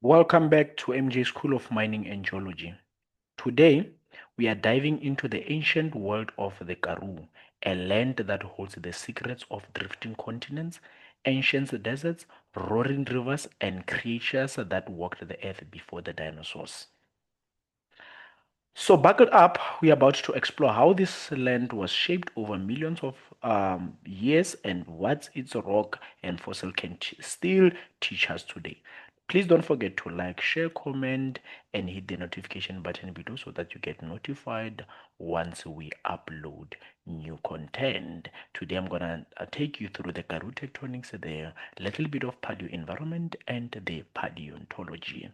Welcome back to MJ School of Mining and Geology. Today, we are diving into the ancient world of the Karoo, a land that holds the secrets of drifting continents, ancient deserts, roaring rivers, and creatures that walked the earth before the dinosaurs. So, buckle up, we are about to explore how this land was shaped over millions of years and what its rock and fossil can still teach us today. Please don't forget to like, share, comment, and hit the notification button below so that you get notified once we upload new content. Today, I'm gonna take you through the Karoo tectonics, the little bit of paleoenvironment, and the paleontology.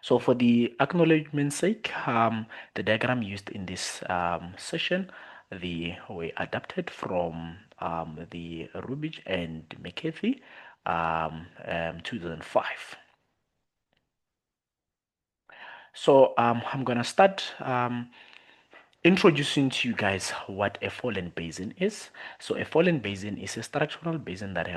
So for the acknowledgement's sake, the diagram used in this session, they were adapted from the Rubich and McCarthy 2005. So I'm gonna start introducing to you guys what a foreland basin is. So a foreland basin is a structural basin that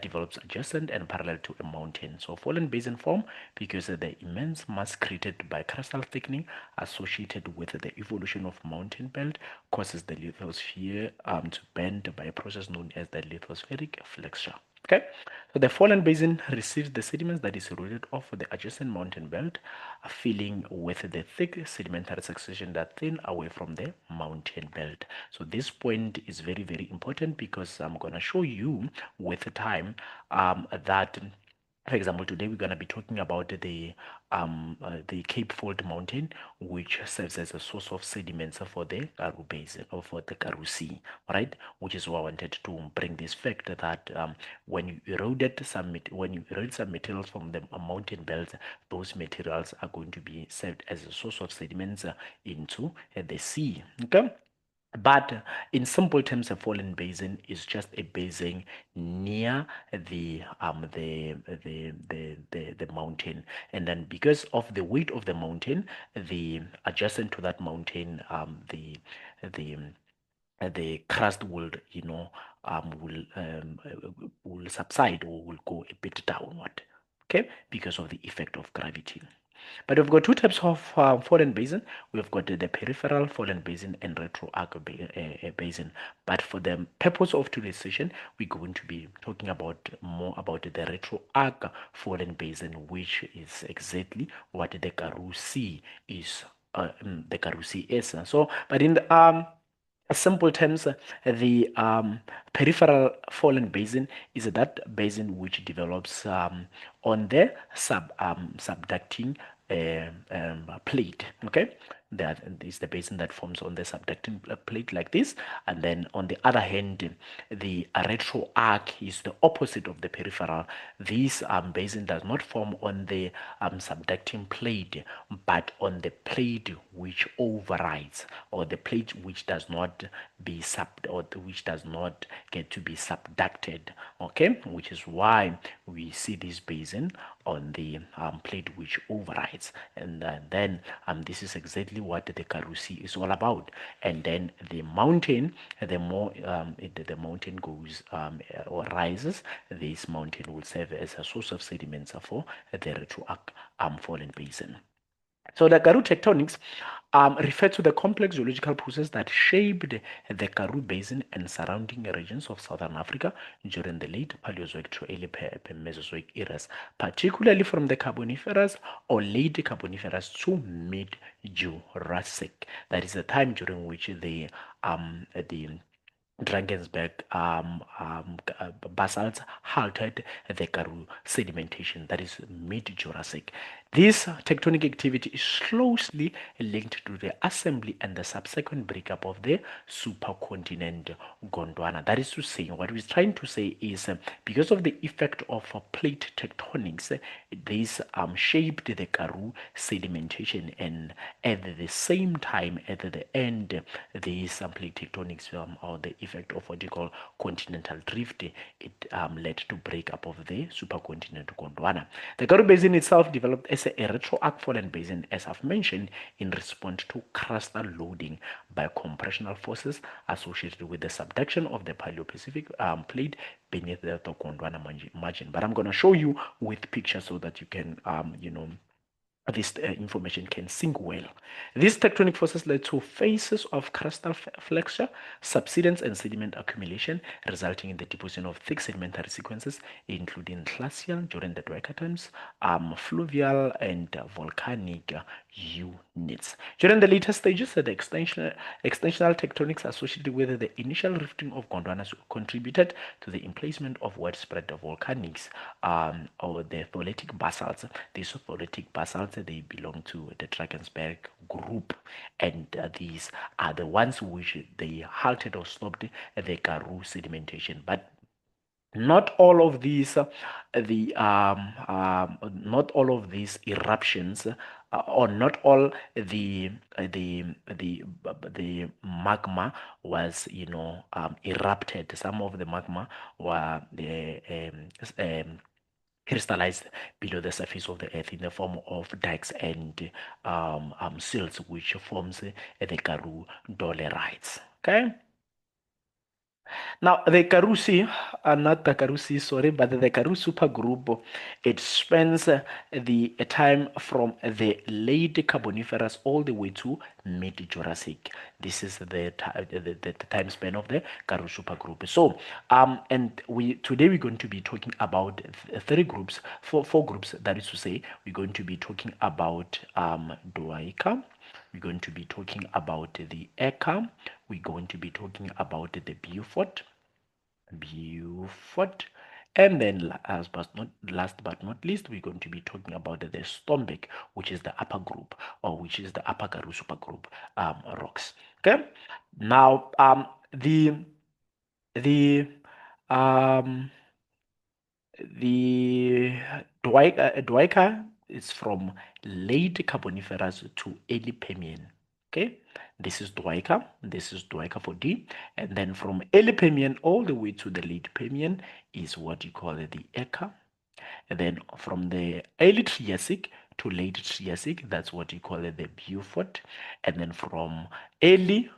develops adjacent and parallel to a mountain. So foreland basin form because of the immense mass created by crustal thickening associated with the evolution of mountain belt causes the lithosphere to bend by a process known as the lithospheric flexure. Okay, so the foreland basin receives the sediments that is eroded off the adjacent mountain belt, filling with the thick sedimentary succession that thin away from the mountain belt. So this point is very, very important because I'm going to show you with time that, for example, today we're going to be talking about the Cape Fold Mountain, which serves as a source of sediments for the Karoo Basin or for the Karoo Sea, right? Which is why I wanted to bring this fact that when you erode some materials from the mountain belt, those materials are going to be served as a source of sediments into the sea. Okay. But in simple terms, a foreland basin is just a basin near the mountain, and then because of the weight of the mountain, the adjacent to that mountain, the the crust will subside or will go a bit downward, okay, because of the effect of gravity. But we've got two types of foreland basin. We've got the peripheral foreland basin and basin. But for the purpose of today's session, we're going to be talking more about the retroarc foreland basin, which is exactly what the Karoo Sea is. The Karoo Sea is. So, but in the simple terms, the peripheral foreland basin is that basin which develops on the subducting plate. Okay, that is the basin that forms on the subducting plate like this, and then on the other hand, the retroarc is the opposite of the peripheral. This basin does not form on the subducting plate, but on the plate which overrides, or the plate which does not which does not get to be subducted. Okay, which is why we see this basin on the plate which overrides, and then this is exactly what the Karoo Sea is all about. And then the mountain, the more the mountain goes or rises, this mountain will serve as a source of sediments for the retroarc foreland basin. So the Karoo tectonics refer to the complex geological process that shaped the Karoo Basin and surrounding regions of southern Africa during the late Paleozoic to early Mesozoic eras, particularly from the Carboniferous or late Carboniferous to Mid Jurassic. That is the time during which the Drakensberg basalts halted the Karoo sedimentation, that is Mid Jurassic. This tectonic activity is closely linked to the assembly and the subsequent breakup of the supercontinent Gondwana. That is to say, what we're trying to say is because of the effect of plate tectonics, this shaped the Karoo sedimentation, and at the same time, at the end, this plate tectonics or the effect of what you call continental drift, it led to breakup of the supercontinent Gondwana. The Karoo Basin itself developed a as a retroarc foreland basin, as I've mentioned, in response to crustal loading by compressional forces associated with the subduction of the Paleopacific plate beneath the Gondwana margin. But I'm going to show you with pictures so that you can, this information can sink well. These tectonic forces led to phases of crustal flexure, subsidence, and sediment accumulation, resulting in the deposition of thick sedimentary sequences, including glacial during the Dwight times, fluvial, and volcanic units. During the later stages, the extensional tectonics associated with the initial rifting of Gondwana contributed to the emplacement of widespread volcanics or the tholetic basalts. These tholetic basalts, they belong to the Drakensberg group, and these are the ones which they halted or stopped the Karoo sedimentation. But not all of these not all of these eruptions or not all the magma was erupted. Some of the magma were crystallized below the surface of the earth in the form of dikes and silts, which forms the Karoo dolerites. Okay. Now, the Karoo Sea, not the Karoo Sea, sorry, but the Karoo Supergroup, it spends the time from the late Carboniferous all the way to Mid Jurassic. This is the time span of the Karoo Supergroup. So, and today we're going to be talking about three groups, four groups. That is to say, we're going to be talking about Doaika. We're going to be talking about the Eka. We're going to be talking about the Beaufort, and then last but not least, we're going to be talking about the Stombek, which is the upper group, or which is the upper Karoo supergroup rocks. Okay. Now, the Dwaika is from late Carboniferous to early Permian. Okay, this is Dwaika for D, and then from early Permian all the way to the late Permian is what you call the Eka. And then from the early Triassic to late Triassic, that's what you call it, the Beaufort. And then from early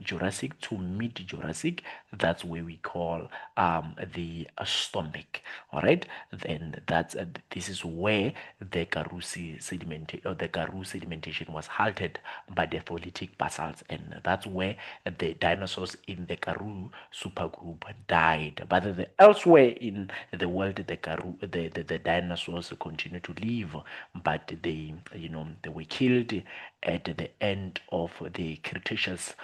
Jurassic to mid Jurassic, that's where we call the Stombek. All right, then that's this is where the Karoo sedimentation was halted by the tholetic basalts, and that's where the dinosaurs in the Karoo supergroup died. But elsewhere in the world, the dinosaurs continue to live, but they were killed at the end of the Cretaceous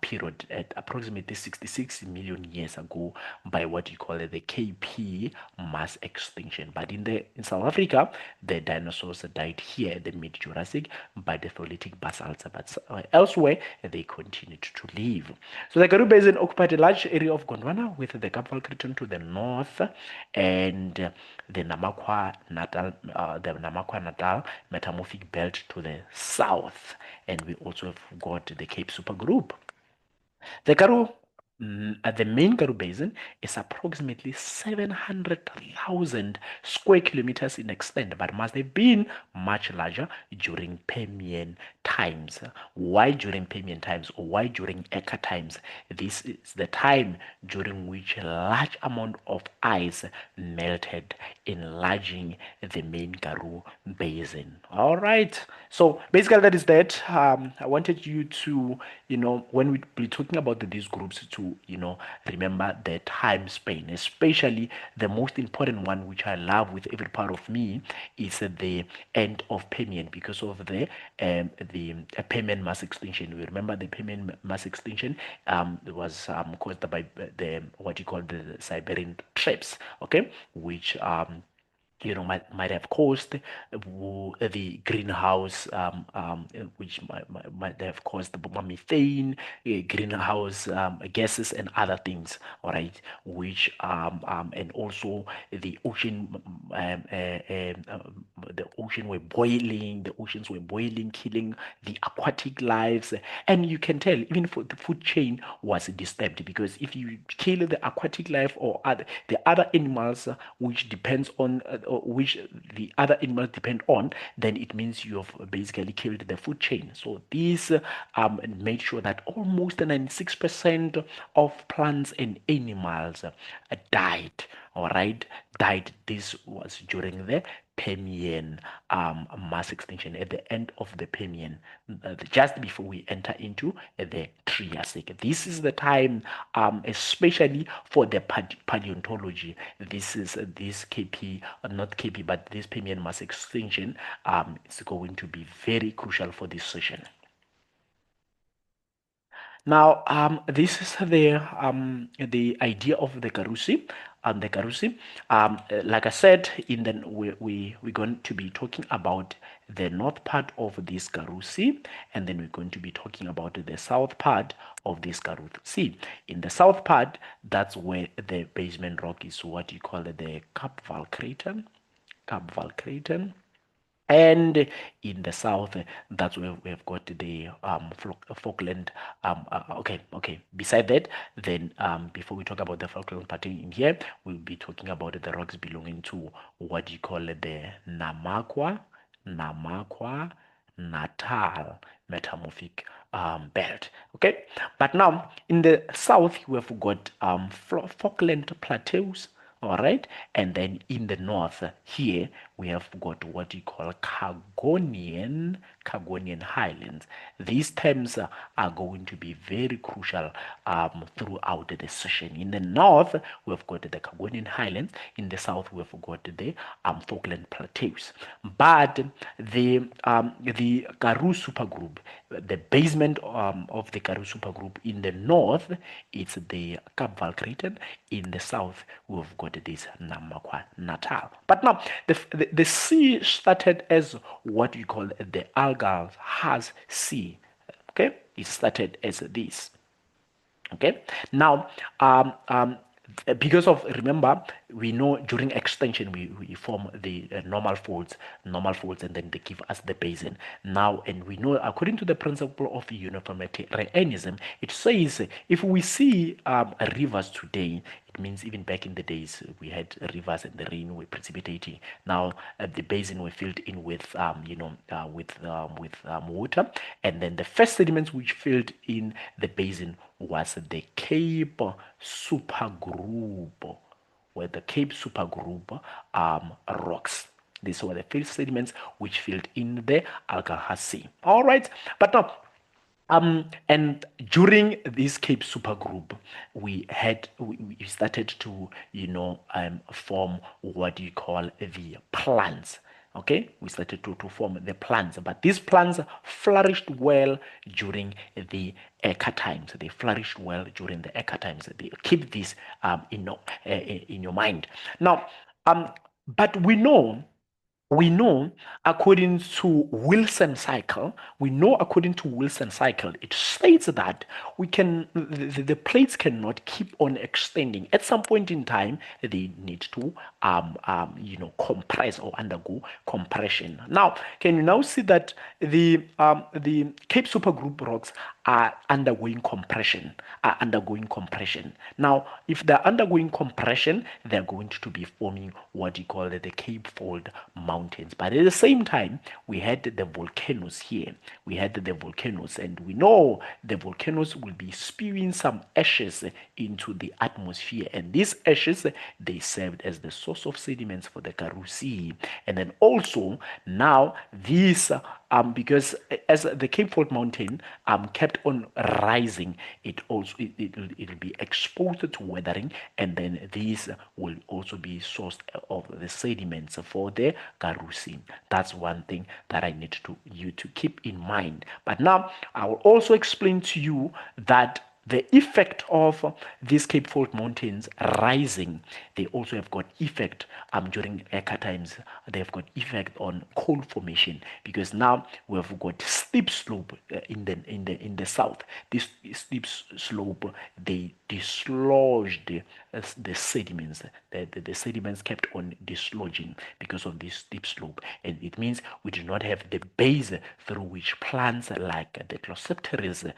period at approximately 66 million years ago by what you call the KP mass extinction. But in South Africa, the dinosaurs died here at the mid Jurassic by the tholetic basalts, but elsewhere they continued to live. So the Karoo Basin occupied a large area of Gondwana with the Kaapval Craton to the north and the Namakwa Natal metamorphic belt to the south, and we also have got the Cape Supergroup. The Karoo the main Karoo Basin is approximately 700,000 square kilometers in extent, but must have been much larger during Permian times. Why during Permian times, or why during Eka times? This is the time during which a large amount of ice melted, enlarging the main Karoo Basin. All right, so basically that is that. I wanted you to, when we be talking about these groups, to remember the time span, especially the most important one, which I love with every part of me, is the end of Permian, because of the Permian mass extinction. We remember the Permian mass extinction was caused by the what you call the Siberian traps, okay, which might have caused the greenhouse, which might have caused the methane, greenhouse gases, and other things. All right, which and also the ocean, the oceans were boiling, killing the aquatic lives, and you can tell even for the food chain was disturbed, because if you kill the aquatic life or the other animals which depends on which the other animals depend on, then it means you have basically killed the food chain. So this made sure that almost 96% of plants and animals died. All right, died. This was during the Permian mass extinction, at the end of the Permian, just before we enter into the Triassic. This is the time, especially for the paleontology. This KP, not KP, but this Permian mass extinction is going to be very crucial for this session. Now, this is the idea of the Karoo Sea. The Karoo Sea, like I said, we're going to be talking about the north part of this Karoo Sea, and then we're going to be talking about the south part of this Karoo Sea. In the south part, that's where the basement rock is, what you call the Cape Orogeny. And in the south, that's where we have got the Falkland. Okay. Beside that, then before we talk about the Falkland pattern in here, we'll be talking about the rocks belonging to what you call the Namakwa, Natal metamorphic belt. Okay, but now in the south, we have got Falkland plateaus. All right, and then in the north here we have got what you call Caledonian Highlands. These terms are going to be very crucial throughout the session. In the north we've got the Caledonian Highlands. In the south we've got the Falkland Plateaus. But the Karoo Supergroup, the basement of the Karoo Supergroup, in the north it's the Cape Orogeny. In the south we've got this Namakwa Natal. But now the sea started as what we call the Algal's Sea. Okay, it started as this. Okay, now because of, remember, we know during extinction we form the normal folds, and then they give us the basin. Now, and we know according to the principle of uniformitarianism, it says if we see rivers today, it means even back in the days we had rivers and the rain were precipitating. Now the basin were filled in with water, and then the first sediments which filled in the basin was the Cape Supergroup, where the Cape Supergroup rocks. These were the first sediments which filled in the Algal's Sea. All right, but now and during this Cape Supergroup, we started to form what you call the plants. Okay, we started to form the plants, but these plants flourished well during the Eka times. They flourished well during the Eka times. They keep this in your mind. Now, but we know according to Wilson cycle, it states that the plates cannot keep on extending. At some point in time, they need to compress or undergo compression. Now, can you now see that the Cape Supergroup rocks are undergoing compression? Now, if they're undergoing compression, they're going to be forming what you call the Cape Fold mountains. But at the same time, we had the volcanoes here. And we know the volcanoes will be spewing some ashes into the atmosphere, and these ashes, they served as the source of sediments for the Karoo Sea. And then also now these because as the Cape Fold mountain kept on rising, it will be exposed to weathering, and then these will also be source of the sediments for the Karoo Sea. That's one thing that I need you to keep in mind. But now I will also explain to you that the effect of these Cape Fold mountains rising, they also have got effect during Eka times. They have got effect on coal formation, because now we have got steep slope in the south. This steep slope, they dislodged the sediments. The sediments kept on dislodging because of this steep slope, and it means we do not have the base through which plants like the Glossopteris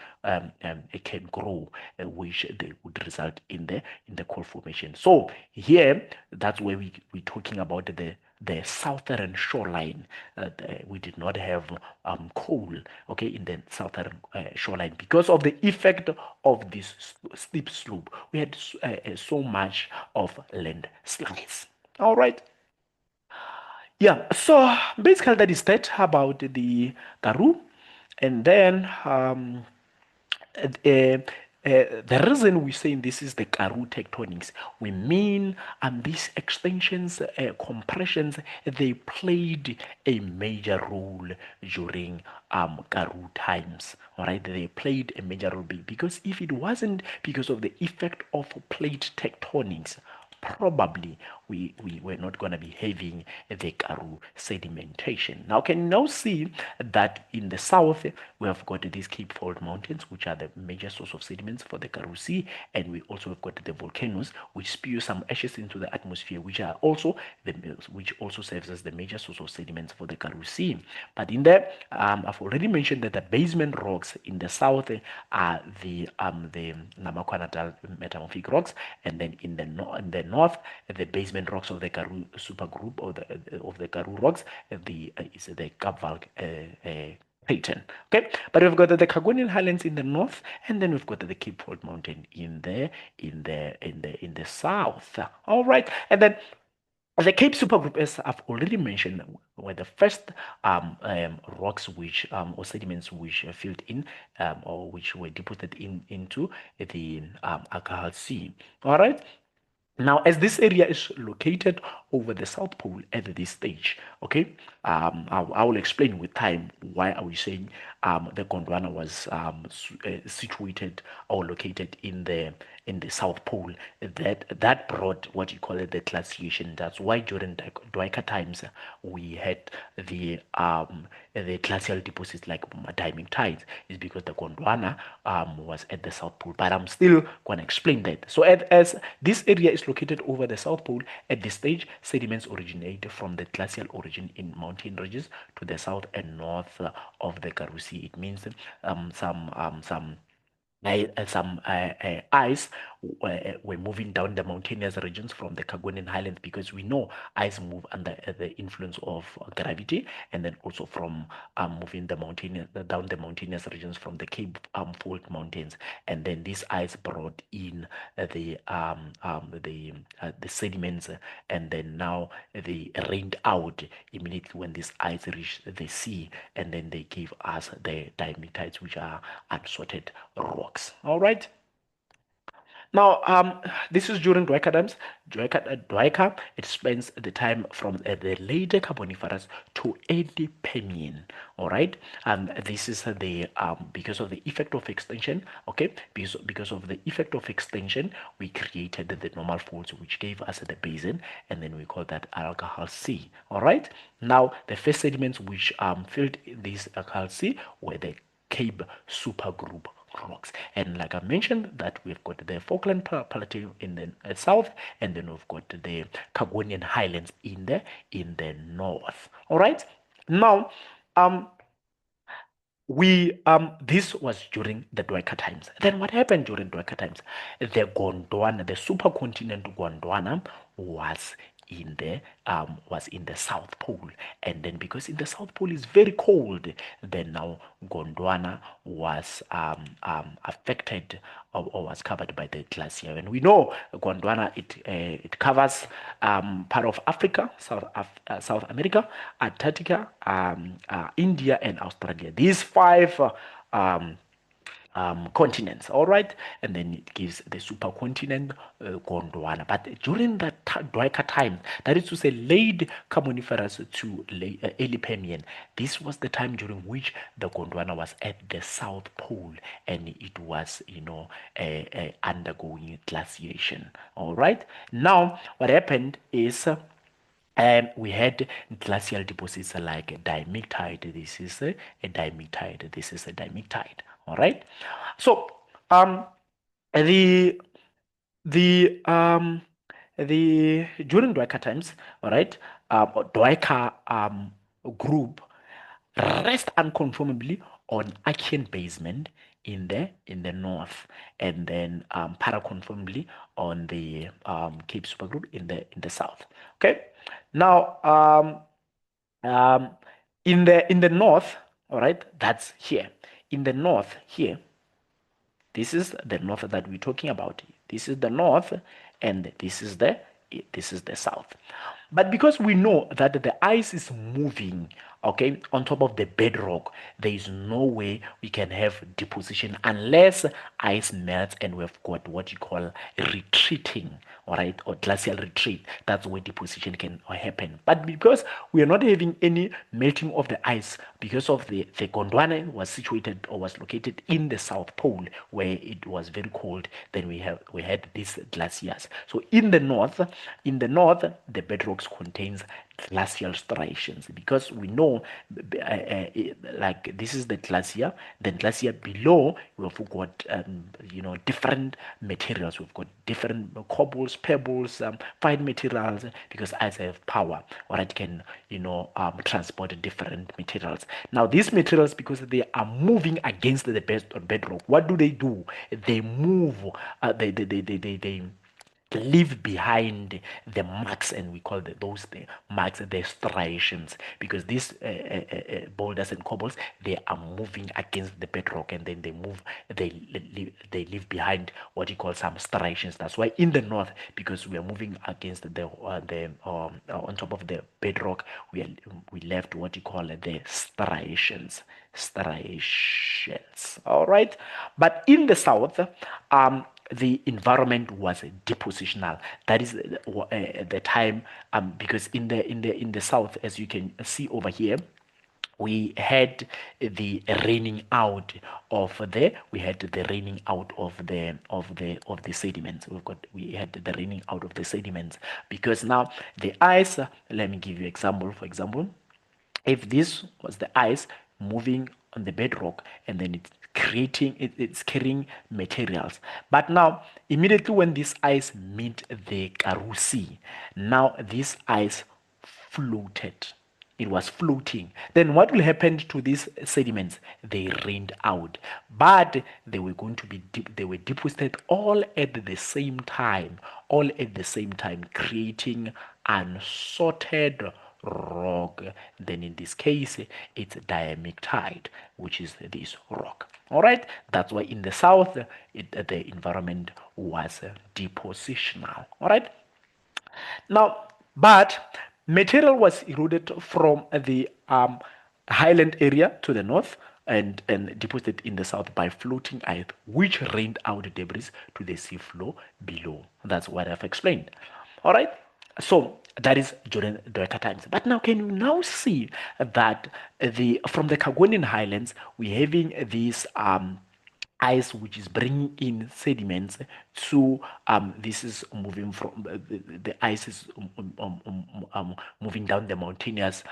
can grow, which they would result in the coal formation. So here, that's where we're talking about the the southern shoreline. We did not have coal, okay, in the southern shoreline because of the effect of this steep slope. We had so much of landslides. All right. Yeah, so basically that is that about the Karoo. And then the reason we're saying this is the Karoo tectonics, we mean these extensions, compressions, they played a major role during Karoo times. All right, they played a major role because if it wasn't because of the effect of plate tectonics, probably we were not going to be having the Karoo sedimentation. Now, can you now see that in the south we have got these Cape Fold Mountains, which are the major source of sediments for the Karoo Sea, and we also have got the volcanoes, which spew some ashes into the atmosphere, which are also which also serves as the major source of sediments for the Karoo Sea. But in there, I've already mentioned that the basement rocks in the south are the Namakwa metamorphic rocks, and then in the north, the basement rocks of the Karoo Supergroup of the Karoo rocks, is the Kapvalk pattern. Okay, but we've got the Carbonian Highlands in the north, and then we've got the Cape Fold Mountain in the south. All right, and then the Cape Supergroup, as I've already mentioned, were the first rocks which or sediments which filled in or which were deposited into the Alcohol Sea. All right. Now, as this area is located over the South Pole at this stage, okay, I will explain with time why are we saying the Gondwana was situated or located in the South Pole. That brought what you call it the glaciation. That's why during the Dwaika times we had the glacial deposits like diamond tides, is because the Gondwana was at the South Pole. But I'm still going to explain that. So as this area is located over the South Pole, at this stage, sediments originate from the glacial origin in mountain ridges to the south and north of the Karoo Sea. It means some ice were moving down the mountainous regions from the Carbonian Highlands, because we know ice move under the influence of gravity, and then also from moving the mountain down the mountainous regions from the Cape Fold Mountains, and then this ice brought in the sediments, and then now they rained out immediately when this ice reached the sea, and then they gave us the diametites, which are unsorted rocks. All right. Now, this is during Dwaika times. Dwaika, it spends the time from the later Carboniferous to early Permian. All right, and this is the because of the effect of extension. Okay, because of the effect of extension, we created the normal folds, which gave us the basin, and then we call that Alcohol Sea. All right. Now, the first sediments which filled this Alcohol Sea were the Cape Supergroup rocks. And like I mentioned, that we've got the Falkland Plateau in the south, and then we've got the Carbonian Highlands in the north. All right. Now, this was during the Dwaika times. Then what happened during Dwaika times? The Gondwana, the supercontinent Gondwana, was in the South Pole, and then because in the South Pole is very cold, then now Gondwana was affected or was covered by the glacier. And we know Gondwana, it covers part of Africa, South America, Antarctica, India, and Australia. These five continents, all right, and then it gives the supercontinent Gondwana. But during that Dwaika time, that is to say late Carboniferous to early Permian, this was the time during which the Gondwana was at the South Pole, and it was, undergoing glaciation. All right. Now, what happened is. We had glacial deposits like diamictite. This is a diamictite. This is a diamictite. All right. So the the during Dwaika times, all right, Dwaika group rest unconformably on Achaean basement in the north, and then paraconformably on the Cape Supergroup in the south. Okay. Now, in the north, all right, that's here. In the north here, this is the north that we're talking about. This is the north, and this is the south. But because we know that the ice is moving, okay, on top of the bedrock, there is no way we can have deposition unless ice melts and we've got what you call retreating, all right, or glacial retreat. That's where deposition can happen. But because we are not having any melting of the ice, because of the Gondwana was situated or was located in the South Pole where it was very cold, then we had these glaciers. So in the north, the bedrocks contains glacial striations because we know like this is the glacier, then glacier below we've got different materials. We've got different cobbles, pebbles, fine materials, because ice have power, or it can transport different materials. Now these materials, because they are moving against the bedrock, what do? They move, they leave behind the marks, and we call those the marks the striations, because these boulders and cobbles, they are moving against the bedrock, and then they leave behind what you call some striations. That's why in the north, because we are moving against the on top of the bedrock, we left what you call the striations. All right. But in the south, the environment was depositional. That is the time, because in the south, as you can see over here, we had the raining out of the sediments. We had the raining out of the sediments, because now the ice. Let me give you example. For example, if this was the ice moving on the bedrock, and then it's carrying materials, but now immediately when this ice meet the Karoo Sea, now this ice floated. It was floating. Then what will happen to these sediments? They rained out, but they were deposited all at the same time, creating unsorted rock. Then in this case, it's diamictite, which is this rock. All right, that's why in the south, the environment was depositional. All right. Now, but material was eroded from the highland area to the north, and deposited in the south by floating ice, which rained out debris to the seafloor below. That's what I've explained. All right. So that is during the Delta times. But now, can you now see that the from the Carbonian highlands we're having this ice which is bringing in sediments to this is moving from the ice is moving down the mountainous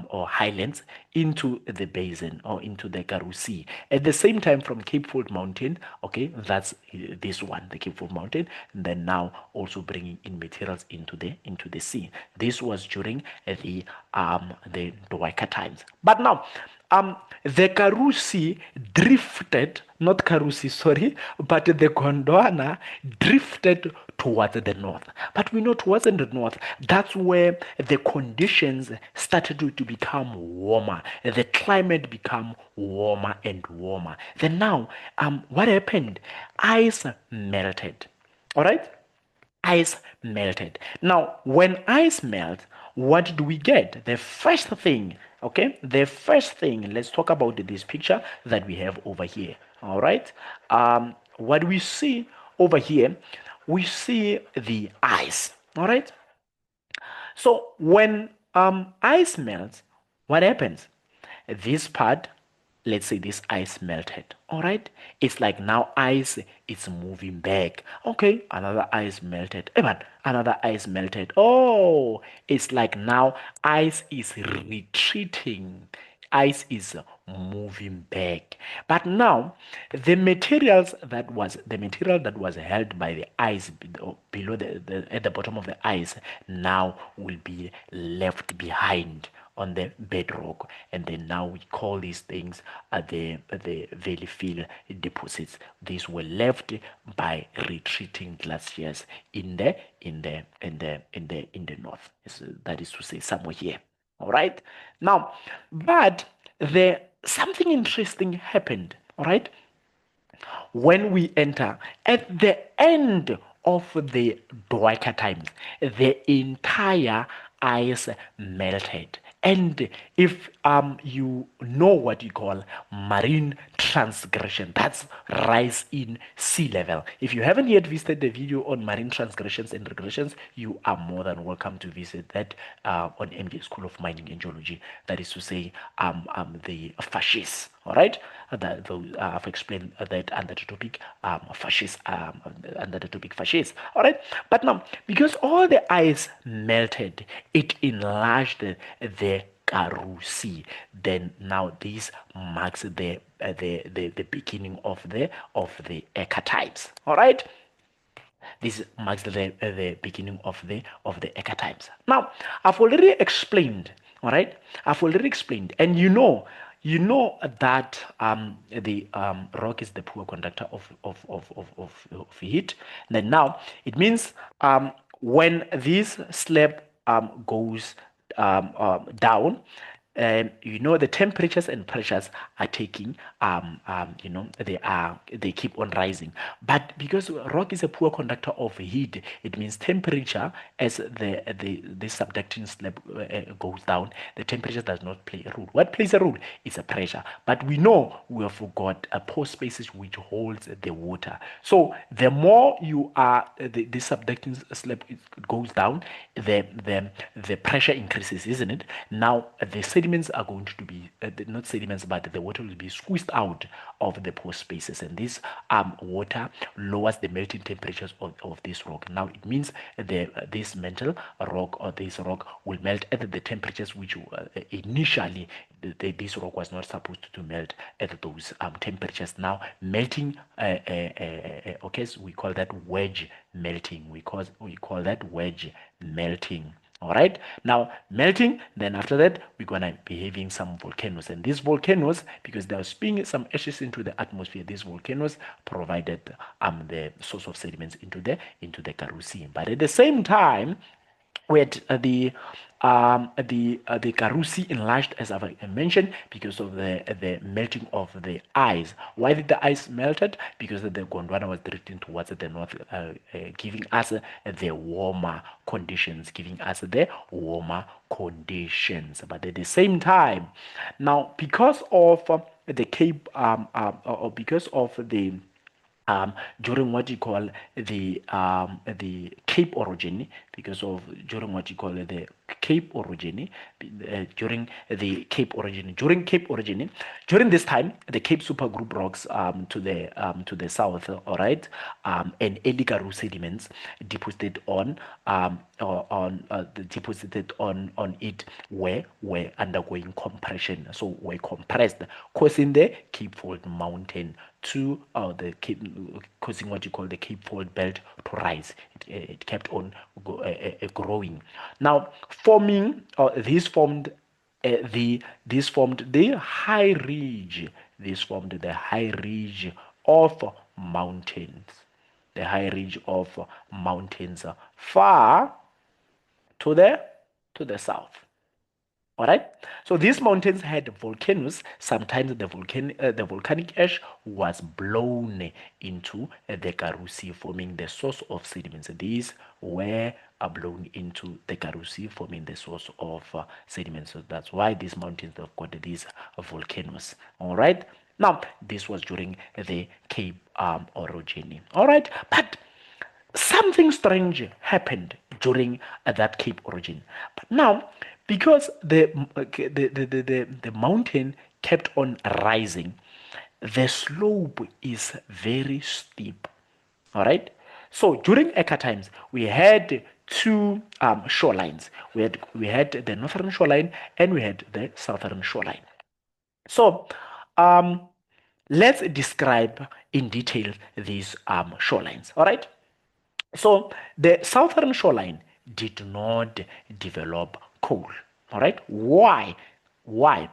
or highlands into the basin or into the Karoo Sea. At the same time, from Cape Fold Mountain, okay, that's this one, the Cape Fold Mountain, and then now also bringing in materials into the sea. This was during the Dwaika times. But now the Karoo Sea drifted, not Karoo Sea, sorry, but the Gondwana drifted towards the north. But we know towards the north, that's where the conditions started to become warmer. The climate became warmer and warmer. Then now, what happened? Ice melted. All right? Ice melted. Now, when ice melts, what do we get? The first thing, okay, let's talk about this picture that we have over here. All right, what we see over here, we see the ice. All right, so when ice melts, what happens? This part, let's say this ice melted. All right, it's like now ice is moving back. Okay, another ice melted. But another ice melted. Oh, it's like now ice is retreating. ice is moving back. But now the material that was held by the ice below at the bottom of the ice now will be left behind on the bedrock, and then now we call these things the valley fill deposits. These were left by retreating glaciers in the north. So that is to say, somewhere here. All right. Now, but there something interesting happened. All right, when we enter at the end of the Dwaker times, the entire ice melted. And if you know what you call marine transgression, that's rise in sea level. If you haven't yet visited the video on marine transgressions and regressions, you are more than welcome to visit that on MJ School of Mining and Geology. That is to say, the fascists. All right, I've explained that under the topic fascists, under the topic fascists. All right, but now because all the ice melted, it enlarged the Karoo Sea. Then now this marks the beginning of the archetypes. All right. This marks the beginning of the archetypes. Now, I've already explained. All right, I've already explained, and you know that the rock is the poor conductor of heat. Then now it means when this slab goes down, the temperatures and pressures are taking they keep on rising. But because rock is a poor conductor of heat, it means temperature, as the subducting slab goes down, the temperature does not play a role. What plays a role is a pressure. But we know we have got pore spaces which holds the water. So the more you are the subducting slab goes down, the pressure increases, isn't it? Now the sediments are going to be not sediments, but the water will be squeezed out of the pore spaces, and this water lowers the melting temperatures of this rock. Now it means this mantle rock or this rock will melt at the temperatures which initially this rock was not supposed to melt at those temperatures. Now melting okay, so we call that wedge melting. We call that wedge melting. All right, now melting, then after that we're gonna be having some volcanoes, and these volcanoes, because they are spewing some ashes into the atmosphere, these volcanoes provided the source of sediments into the Karoo Sea. But at the same time, we had the Karoo Sea enlarged, as I've mentioned, because of the melting of the ice. Why did the ice melted? Because the Gondwana was drifting towards the north, giving us the warmer conditions, But at the same time, now because of the Cape, or because of the during what you call the Cape Orogeny, because of during what you call the Cape Orogeny, during this time, the Cape Supergroup rocks to the south, all right, and early Karoo sediments deposited deposited on it were undergoing compression, so were compressed, causing the Cape Fold Mountain to causing what you call the Cape Fold Belt to rise. It kept on growing. Now, forming this formed the high ridge. This formed the high ridge of mountains. The high ridge of mountains far to the south. All right. So these mountains had volcanoes. Sometimes the volcanic ash was blown into the Karoo Sea, forming the source of sediments. These were blown into the Karoo Sea, forming the source of sediments. So that's why these mountains have got these volcanoes. All right. Now this was during the Cape Orogeny. All right, but something strange happened during that Cape Orogeny. But now, because the mountain kept on rising, the slope is very steep. All right. So during Eka times, we had two shorelines. We had the northern shoreline and we had the southern shoreline. So let's describe in detail these shorelines. All right. So the southern shoreline did not develop coal. All right. Why? Why?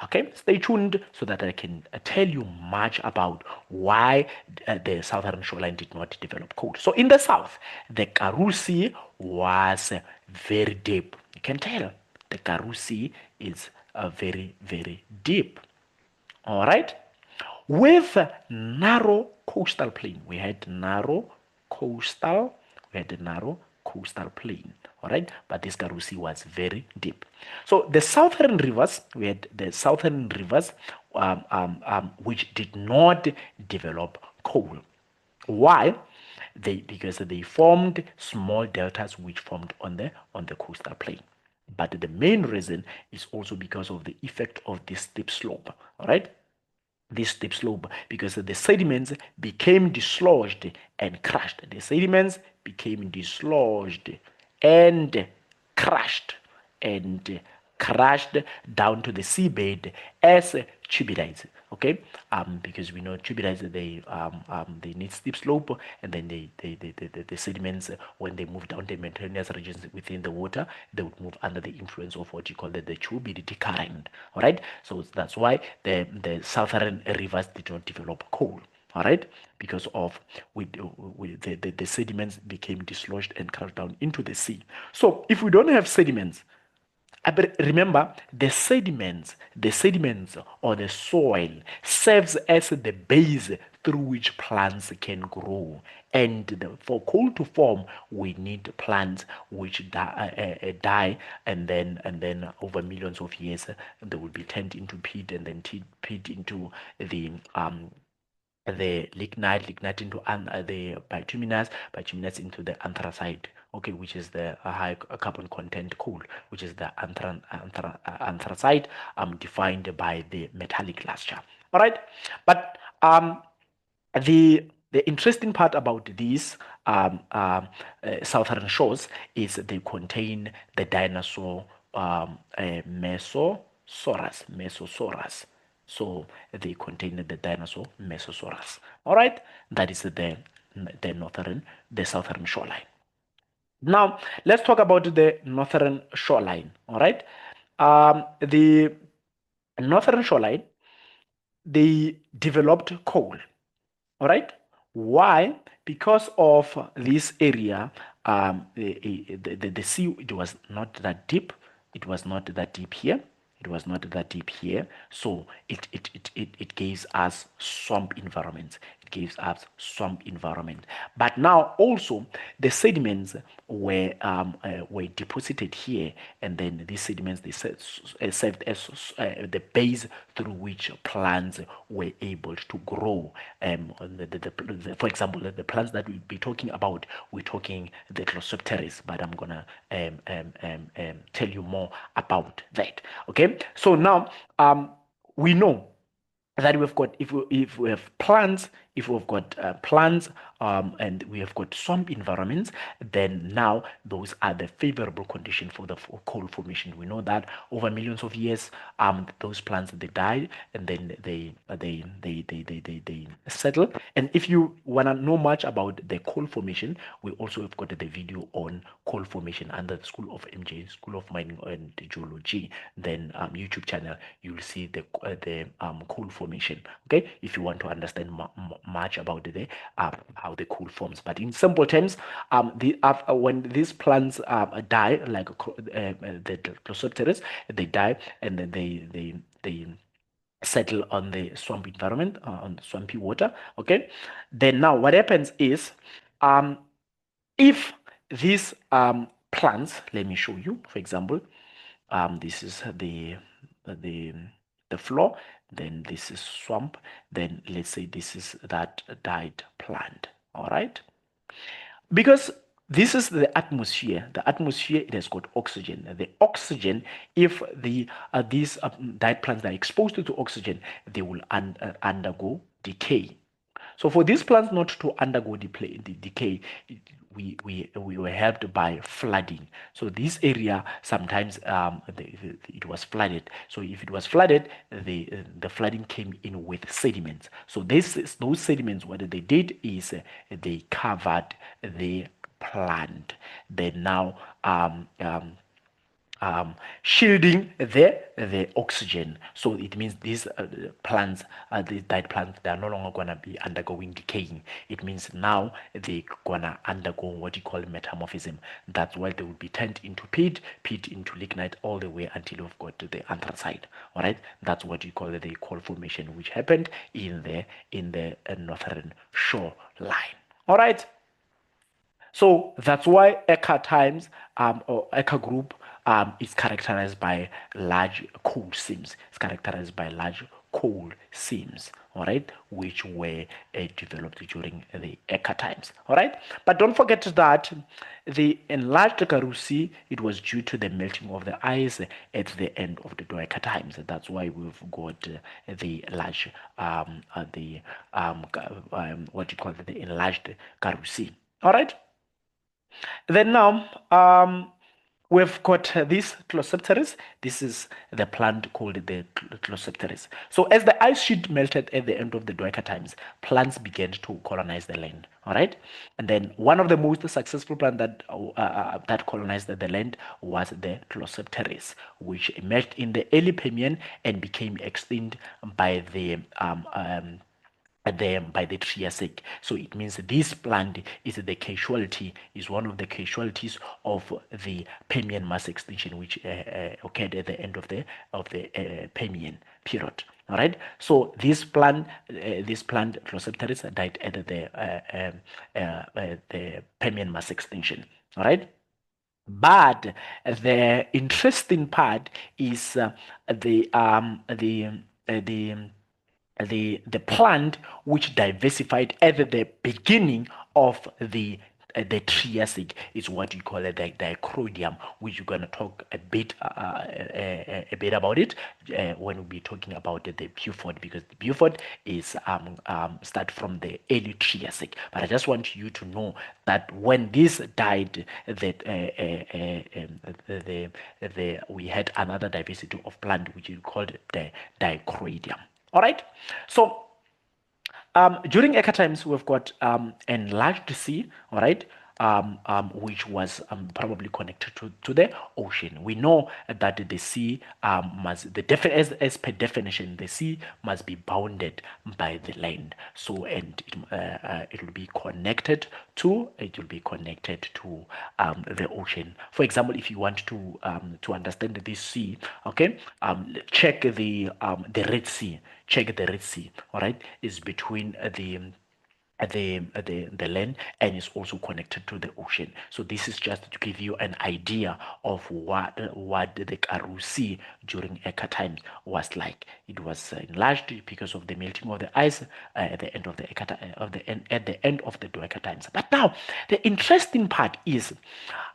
Okay, stay tuned so that I can tell you much about why the southern shoreline did not develop coal. So in the south, the Karoo Sea was very deep. You can tell the Karoo Sea is very, very deep. All right. With narrow coastal plain, we had coastal, we had a narrow coastal plain. All right, but this Karoo Sea was very deep. So the southern rivers, we had the southern rivers, which did not develop coal. Why? Because they formed small deltas which formed on the coastal plain. But the main reason is also because of the effect of this steep slope. All right, this steep slope, because the sediments became dislodged and crushed. The sediments became dislodged and crushed and crashed down to the seabed as tubidites. Okay, because we know tubidites they need steep slope, and then the sediments, when they move down the mountainous regions within the water, they would move under the influence of what you call the turbidity current. All right, so that's why the southern rivers did not develop coal. All right, because of the sediments became dislodged and crashed down into the sea. So if we don't have sediments, but remember, the sediments or the soil serves as the base through which plants can grow. And for coal to form, we need plants which die, and then over millions of years, they will be turned into peat, and then peat into the lignite into the bituminous into the anthracite, okay, which is the high carbon content coal, which is the anthracite, defined by the metallic luster. All right, but the interesting part about these southern shores is they contain the dinosaur Mesosaurus. So they contain the dinosaur Mesosaurus. All right, that is the southern shoreline. Now let's talk about the northern shoreline. All right, the northern shoreline, they developed coal. All right. Why? Because of this area, the sea, it was not that deep. It was not that deep here. It was not that deep here. So it gives us swamp environments. It gives us swamp environment. But now also the sediments were deposited here, and then these sediments, they served as the base through which plants were able to grow. For example, the plants that we'll be talking about, we're talking the Glossopteris, but I'm gonna tell you more about that. Okay, so now we know that we've got, if we have plants, if we've got plants, and we have got swamp environments, then now those are the favorable conditions for the coal formation. We know that over millions of years, those plants, they died, and then they settle. And if you want to know much about the coal formation, we also have got the video on coal formation under the School of MJ, School of Mining and Geology, then YouTube channel. You'll see the coal formation. Okay, if you want to understand much about how the coal forms. But in simple terms, when these plants die, like the Glossopteris, they die, and then they settle on the swamp environment, on swampy water. Okay, then now what happens is, if these plants, let me show you. For example, this is the the floor, then this is swamp, then let's say this is that died plant. All right, because this is the atmosphere. The atmosphere, it has got oxygen. The oxygen, if these died plants are exposed to oxygen, they will undergo decay. So for these plants not to undergo the decay, we were helped by flooding. So this area sometimes it was flooded. So if it was flooded, the flooding came in with sediments. So those sediments, what they did is they covered the plant. They now shielding the oxygen. So it means these plants, these diet plants, they are no longer gonna be undergoing decaying. It means now they're gonna undergo what you call metamorphism. That's why they will be turned into peat into lignite, all the way until you've got to the anthracite. All right, that's what you call the coal formation, which happened in the northern shoreline. All right. So that's why Eka times or Eka group is characterized by large coal seams. It's characterized by large coal seams, all right, which were developed during the Eka times, all right. But don't forget that the enlarged Karoo Sea, it was due to the melting of the ice at the end of the Eka times. That's why we've got the large what do you call it, the enlarged Karoo Sea, all right. Then now, we've got this Glossopteris. This is the plant called the Glossopteris. So as the ice sheet melted at the end of the Dwyer times, plants began to colonize the land. All right, and then one of the most successful plants that colonized the land was the Glossopteris, which emerged in the early Permian and became extinct by the Triassic. So it means this plant is one of the casualties of the Permian mass extinction, which occurred at the end of the Permian period. All right. So this plant Glossopteris died at the Permian mass extinction. All right. But the interesting part is the plant which diversified at the beginning of the Triassic is what you call the Dicroidium, which you're gonna talk a bit about it when we'll be talking about the Beaufort, because the Beaufort is start from the early Triassic. But I just want you to know that when this died, that we had another diversity of plant which is called the Dicroidium. All right, so during Eka times, we've got enlarged sea, all right, which was probably connected to the ocean. We know that the sea as per definition, the sea must be bounded by the land. So, and it will be connected to the ocean. For example, if you want to understand this sea, okay, check the Red Sea. Check the Red Sea. All right, is between the land, and is also connected to the ocean. So this is just to give you an idea of what the Karoo Sea during Eka times was like. It was enlarged because of the melting of the ice at the end of the Dwyer times. But now the interesting part is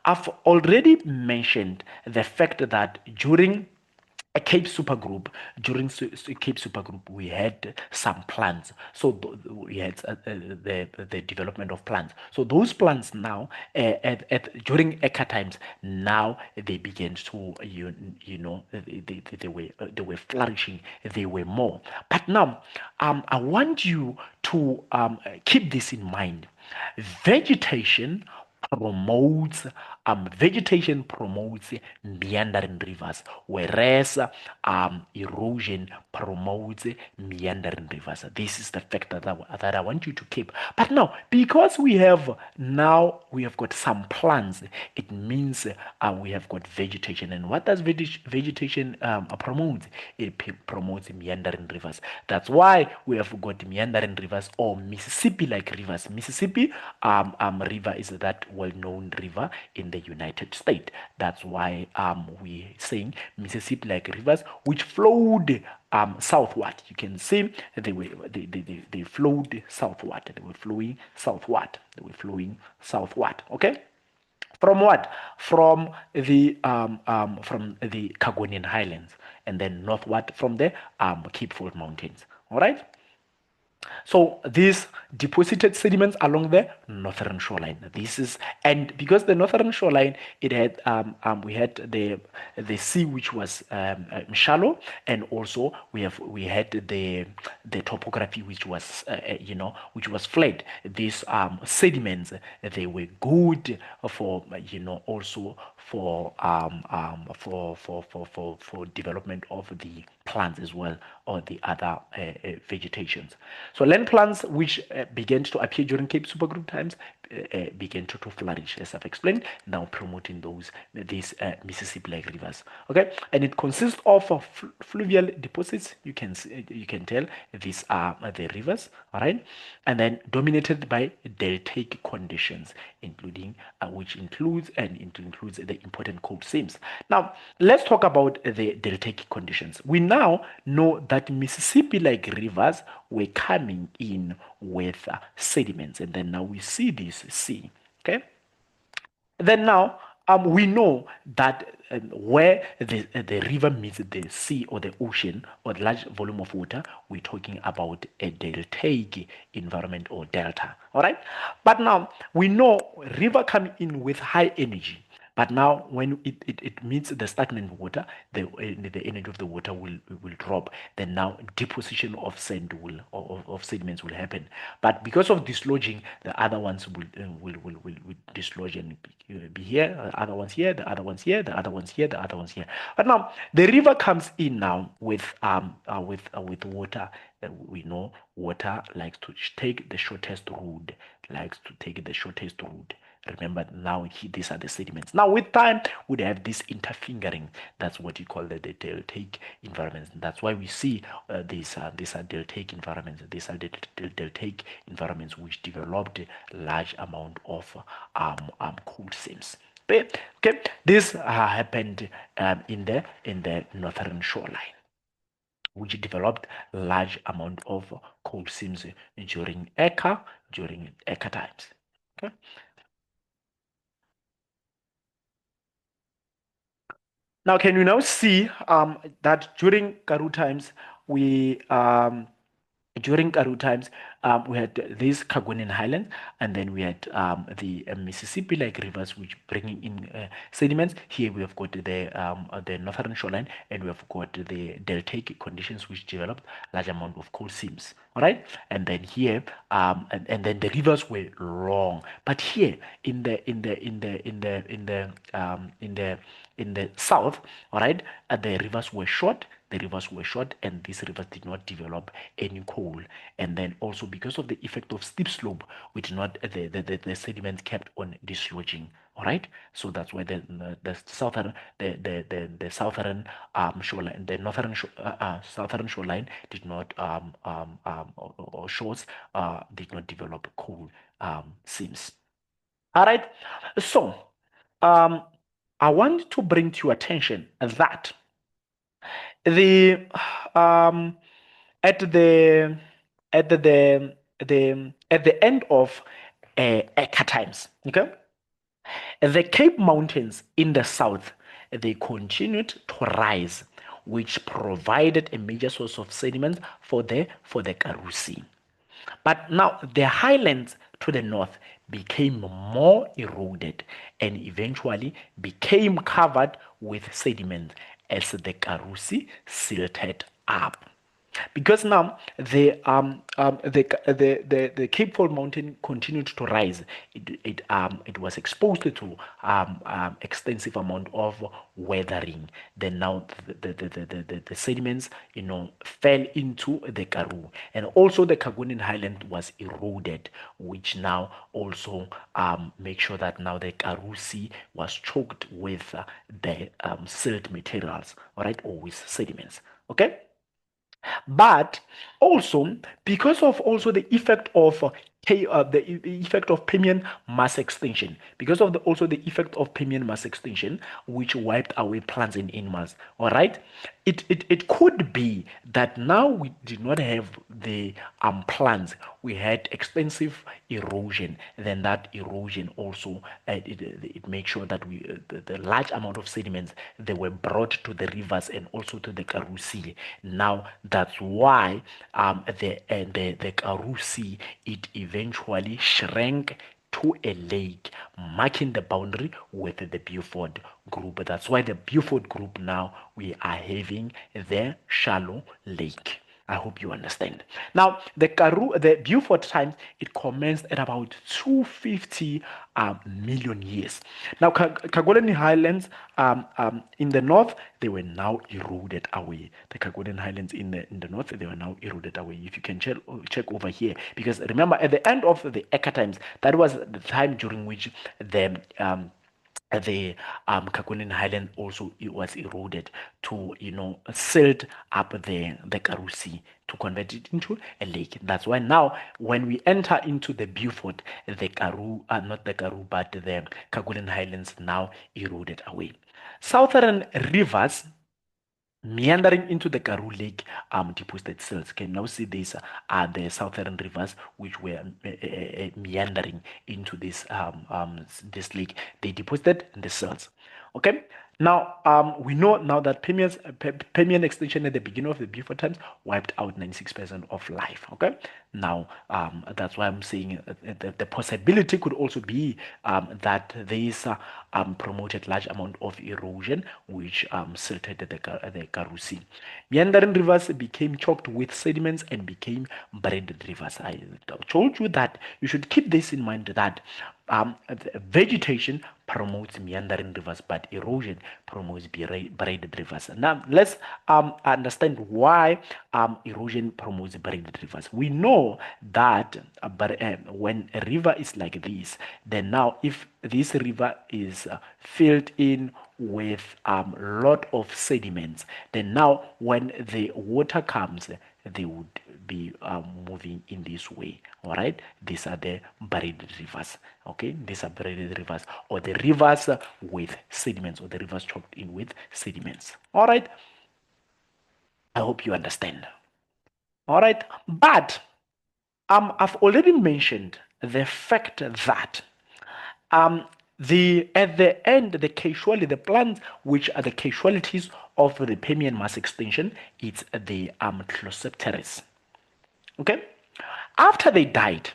I've already mentioned the fact that during a Cape Supergroup, during Cape Supergroup, we had some plants. So we had the development of plants. So those plants now, during Eka times, now they began to they were flourishing. They were more. But now, I want you to keep this in mind. Vegetation promotes vegetation promotes meandering rivers, whereas erosion promotes meandering rivers. This is the factor that I want you to keep. But now, because we have got some plants, it means we have got vegetation. And what does vegetation promote? It promotes meandering rivers. That's why we have got meandering rivers or Mississippi-like rivers. Mississippi river is that well-known river in the United States. That's why we saying Mississippi-like rivers which flowed southward. You can see they flowed southward. They were flowing southward. Okay. From what? From the Carbonian Highlands, and then northward from the Cape Fold Mountains. All right. So these deposited sediments along the northern shoreline. This is, and because the northern shoreline, it had we had the sea which was shallow, and also we had the topography which was which was flat. These sediments, they were good for also for development of the plants as well, or the other vegetations. So land plants which began to appear during Cape Supergroup times began to flourish, as I've explained, now promoting these Mississippi-like rivers. Okay, and it consists of fluvial deposits. You can tell these are the rivers, all right, and then dominated by deltaic conditions, including which includes the important cold seams. Now let's talk about the deltaic conditions. We now know that Mississippi-like rivers were coming in with sediments, and then now we see this sea. Okay, then now we know that where the river meets the sea or the ocean or the large volume of water, we're talking about a deltaic environment or delta. All right, but now we know river come in with high energy. But now, when it meets the stagnant water, the energy of the water will drop. Then now deposition of sand of sediments will happen. But because of dislodging, the other ones will dislodge and be here. The other ones here. The other ones here. The other ones here. The other ones here. But now the river comes in now with water. We know water likes to take the shortest route. Likes to take the shortest route. Remember now these are the sediments. Now with time we'd have this interfingering. That's what you call the deltaic environments. That's why we see these are deltaic environments. These are the deltaic environments which developed a large amount of cold seams. Okay, this happened in the northern shoreline, which developed large amount of cold seams during Eka times. Okay. Now, can you now see that during Karoo times, we during Karoo times, we had these Carbonian highlands, and then we had the Mississippi-like rivers, which bringing in sediments. Here we have got the northern shoreline, and we have got the deltaic conditions, which developed large amount of coal seams. All right, and then here, and then the rivers were long, but here in the south, all right, the rivers were short. The rivers were short, and these rivers did not develop any coal. And then also because of the effect of steep slope, we did not the sediment kept on dislodging. All right, so that's why the southern the southern shoreline, the northern southern shoreline did not or shores did not develop coal seams. All right, so um, I want to bring to your attention that the um at the at the end of Eka times, okay, the Cape Mountains in the south, they continued to rise, which provided a major source of sediment for the Karoo Sea. But now the highlands to the north became more eroded and eventually became covered with sediment as the Karoo Sea silted up. Because now the Cape Fold Mountain continued to rise. It was exposed to extensive amount of weathering. Then now the sediments fell into the Karoo, and also the Carbonian highland was eroded, which now also make sure that now the Karoo Sea was choked with the silt materials, all right, or with sediments. Okay. But also because of also the effect of the effect of Permian mass extinction, because of also the effect of Permian mass extinction, which wiped away plants and animals. All right, it could be that now we did not have the plants, we had extensive erosion. Then that erosion also it makes sure that the large amount of sediments they were brought to the rivers and also to the Karoo Sea. Now that's why the Karoo Sea it eventually shrank to a lake, marking the boundary with the Beaufort group. That's why the Beaufort group now we are having the shallow lake. I hope you understand. Now, the Beaufort times, it commenced at about 250 million years. Now, Kerguelen Highlands in the north, they were now eroded away. The Kerguelen Highlands in the north, they were now eroded away. If you can check over here, because remember, at the end of the Eka times, that was the time during which the Kerguelen Highland also it was eroded to silt up the Karoo Sea to convert it into a lake. That's why now when we enter into the Beaufort, the Karoo not the Karoo but the Kerguelen Highlands now eroded away. Southern rivers meandering into the Karoo Lake deposited silts. Can now see these are the southern rivers which were meandering into this lake. They deposited the silts. Okay. Now we know now that Permian extinction at the beginning of the Beaufort times wiped out 96% of life. Okay. Now that's why I'm saying the possibility could also be that this promoted large amount of erosion which silted the Karoo Sea. Meandering rivers became choked with sediments and became braided rivers. I told you that you should keep this in mind, that vegetation promotes meandering rivers, but erosion promotes braided rivers. Now, let's understand why erosion promotes braided rivers. We know that when a river is like this, then now if this river is filled in with a lot of sediments, then now when the water comes, they would be moving in this way. All right, these are the braided rivers. Okay, these are braided rivers, or the rivers with sediments, or the rivers choked in with sediments. All right, I hope you understand. All right, but I've already mentioned the fact that um, at the end, the plants which are the casualties of the Permian mass extinction, it's the Glossopteris. Okay, after they died,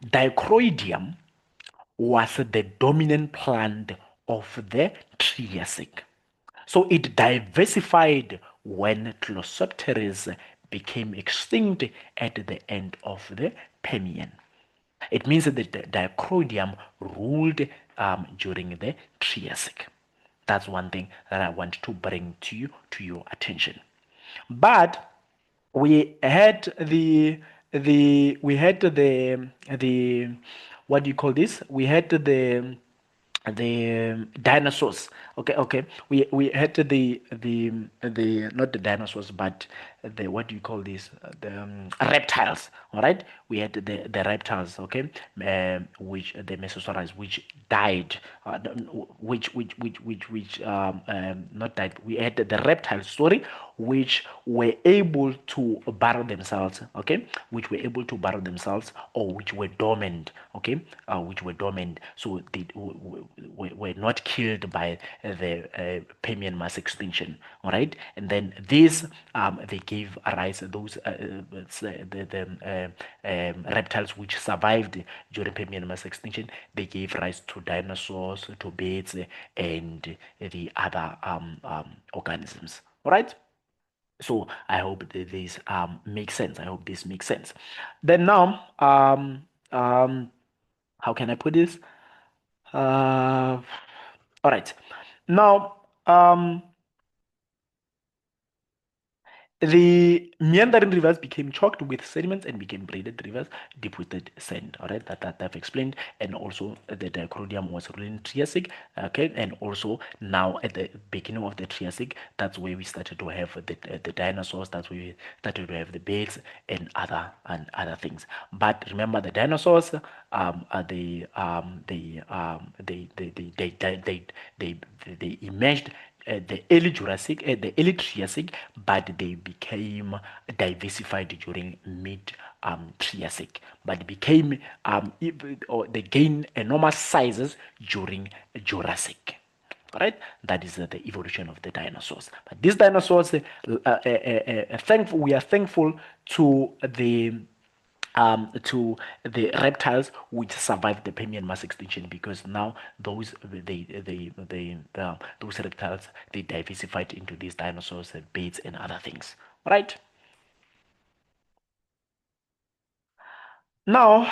Dicroidium was the dominant plant of the Triassic. So it diversified when Glossopteris became extinct at the end of the Permian. It means that the Dicroidium ruled during the Triassic. That's one thing that I want to bring to your attention. But we had the what do you call this? We had the dinosaurs. Okay. We had the not the dinosaurs, but the what do you call this? The reptiles. All right. We had the reptiles. Okay, which the Mesosaurus, which died, which not died. We had the reptiles. Sorry, which were able to burrow themselves. Okay, which were able to burrow themselves, or which were dormant. Okay, which were dormant. So they were not killed by the Permian mass extinction. All right, and then these they gave rise to those reptiles which survived during Permian mass extinction. They gave rise to dinosaurs, to birds, and the other organisms. All right. So I hope that this makes sense. I hope this makes sense. Then now, how can I put this? All right. Now, the meandering rivers became choked with sediments and became braided rivers deposited sand. All right, that I've explained. And also the Dicroidium was ruled in Triassic. Okay, and also now at the beginning of the Triassic, that's where we started to have the dinosaurs. That's where we started to have the birds and other things. But remember, the dinosaurs, they emerged the early Triassic, but they became diversified during mid Triassic. But became or they gained enormous sizes during Jurassic. Right, that is the evolution of the dinosaurs. But these dinosaurs, thankful we are thankful to the reptiles which survived the Permian mass extinction, because now those reptiles, they diversified into these dinosaurs, birds, and other things. Right now,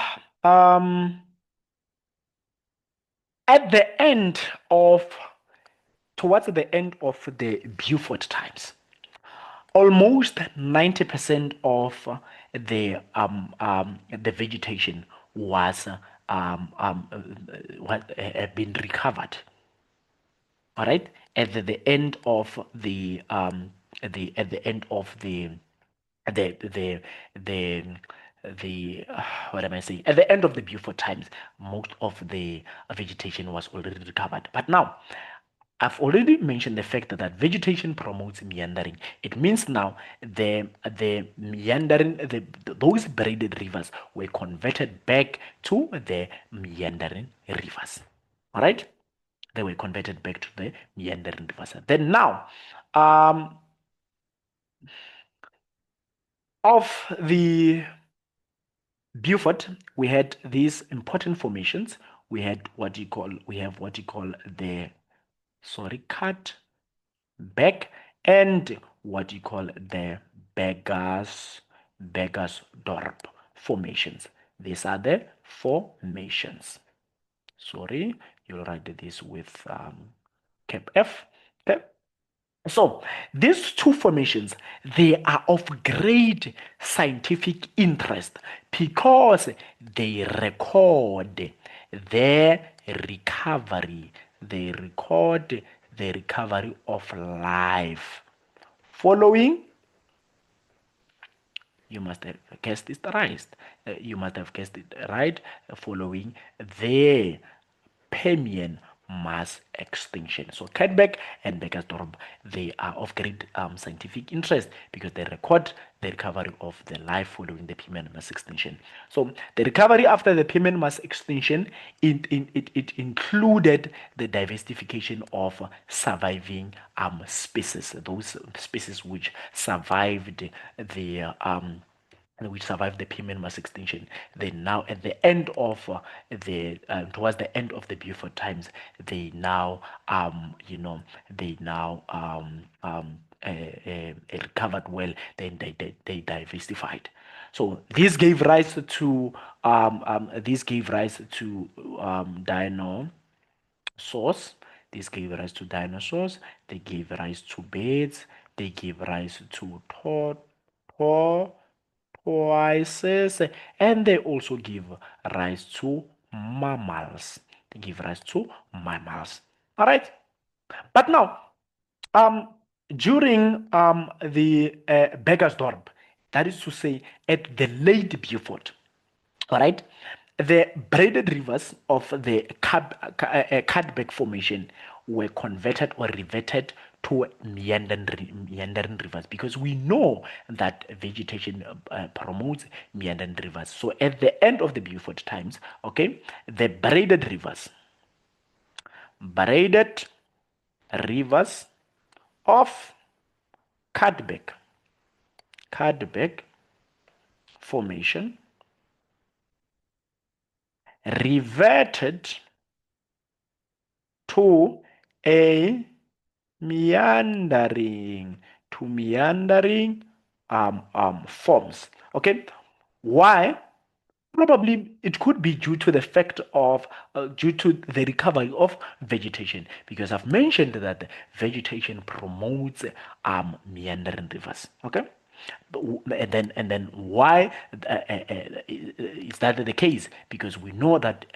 at the end of towards the end of the Beaufort times, almost 90% of the vegetation was had been recovered. All right, at the end of the at the end of the the the what am I saying? At the end of the Beaufort times, most of the vegetation was already recovered. But now, I've already mentioned the fact that vegetation promotes meandering. It means now the meandering, those braided rivers were converted back to the meandering rivers. All right, they were converted back to the meandering rivers. Then now, um, of the Beaufort, we had these important formations. We have what you call the cut back, and what you call the Beggars formations. These are the formations. Sorry, you'll write this with cap F. Okay. So these two formations, they are of great scientific interest because they record their recovery. They record the recovery of life following. You must have guessed it right. You must have guessed it right. Following the Permian mass extinction. So Kitebeck and Beckersdorp, they are of great scientific interest because they record the recovery of the life following the Permian mass extinction. So the recovery after the Permian mass extinction, it included the diversification of surviving species, those species which survived the Permian mass extinction. Then now at the end of the towards the end of the Beaufort times, they now they now recovered well. Then they diversified. So this gave rise to dinosaurs. This gave rise to dinosaurs. They gave rise to birds. They gave rise to tortoises, and they also give rise to mammals. They give rise to mammals. All right. But now, um, during the Beggersdorp, that is to say, at the late Beaufort, all right, the braided rivers of the Cardbeck Formation were converted or reverted to meandering rivers, because we know that vegetation promotes meandering rivers. So at the end of the Beaufort times, okay, the braided rivers of Cardbeck Formation reverted to a meandering forms. Okay, why? Probably it could be due to the fact of due to the recovery of vegetation, because I've mentioned that vegetation promotes meandering rivers. Okay, and then why is that the case? Because we know that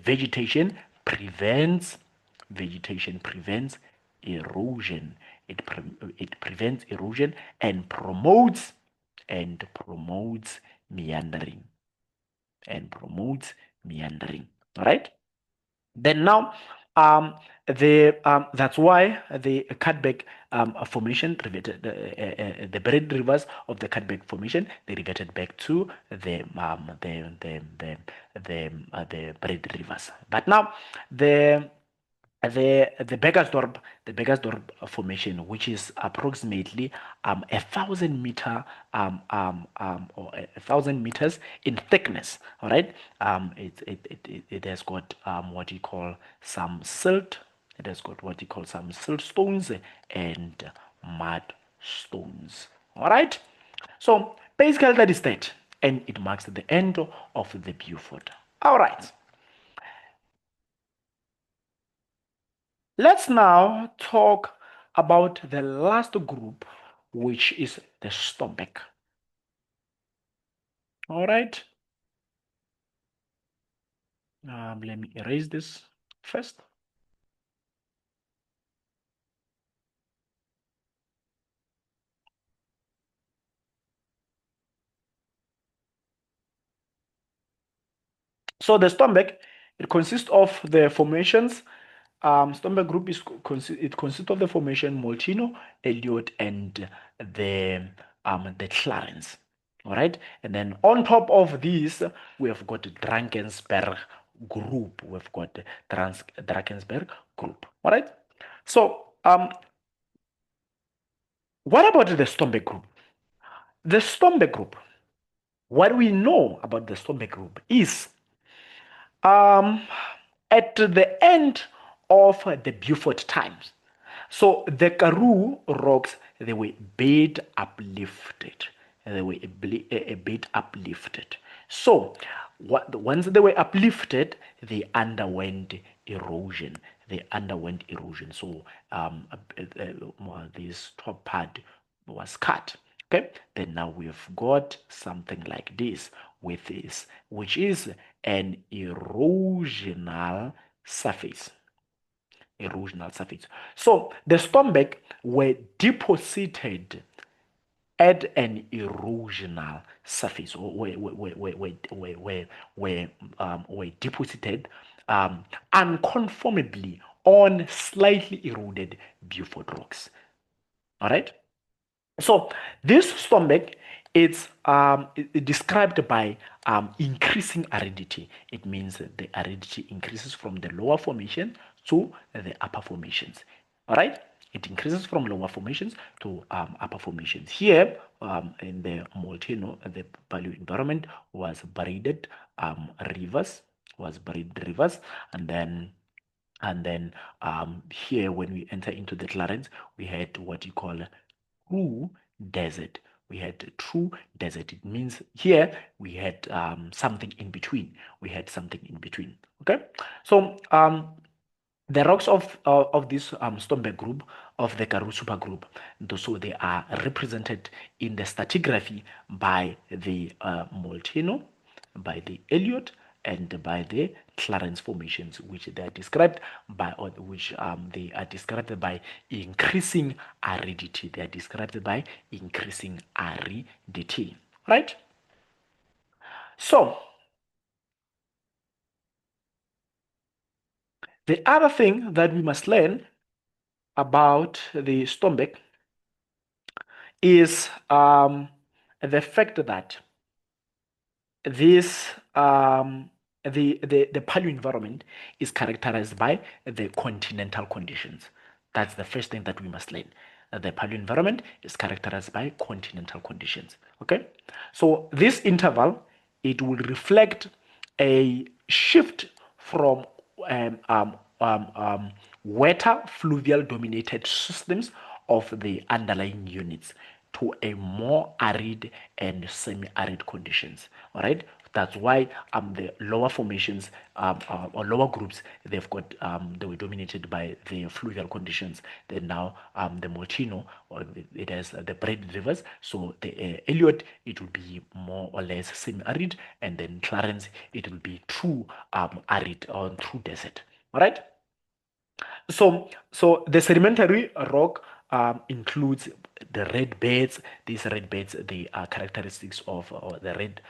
vegetation prevents erosion. It prevents erosion and promotes meandering and promotes meandering. All right. Then now, that's why the Cutback formation reverted the buried rivers of the Cutback formation, they reverted back to the buried rivers. But now the the Bergersdorp formation, which is approximately 1,000 meter or 1,000 meters in thickness. All right, it has got what you call some silt. It has got what you call some silt stones and mud stones. All right, so basically that is that, and it marks the end of the Beaufort. All right. Let's now talk about the last group, which is the stomach. All right. Let me erase this first. So the stomach, it consists of the formations. Stomach group it consists of the formation Molteno, Elliot, and the Clarence. All right, and then on top of these, we have got the Drakensberg group. We've got the Drakensberg group. All right. So what about the Stomach group? The Stomach group. What we know about the Stomach group is um, at the end of the Beaufort times. So the Karoo rocks, they were a bit uplifted. They were a bit uplifted. So once they were uplifted, they underwent erosion. They underwent erosion. So this top part was cut. Okay, then now we've got something like this with this, which is an erosional surface. Erosional surface. So the stomach were deposited at an erosional surface, or were deposited unconformably on slightly eroded Beaufort rocks. All right. So this stomach it's described by increasing aridity. It means that the aridity increases from the lower formation to the upper formations. All right, it increases from lower formations to upper formations. Here, in the Molteno, the Paleoenvironment was buried rivers, and then here when we enter into the Clarence, we had what you call true desert. We had true desert. It means here we had something in between. We had something in between. Okay, so the rocks of this Stomberg group of the Karoo Supergroup, so they are represented in the stratigraphy by the Molteno, by the Elliot, and by the Clarence formations, which they are described by, or which they are described by increasing aridity. They are described by increasing aridity, right? So the other thing that we must learn about the Stombeck is the fact that this the paleo environment is characterized by the continental conditions. That's the first thing that we must learn. The paleo environment is characterized by continental conditions. Okay, so this interval, it will reflect a shift from um, um, wetter fluvial dominated systems of the underlying units to a more arid and semi-arid conditions. All right, That's why the lower formations or lower groups, they were dominated by the fluvial conditions. Then now the Molteno, or it has the braided rivers. So the Elliot, it will be more or less semi-arid, and then Clarence, it will be true arid or true desert. All right. So the sedimentary rock includes the red beds. These red beds, they are characteristics of the red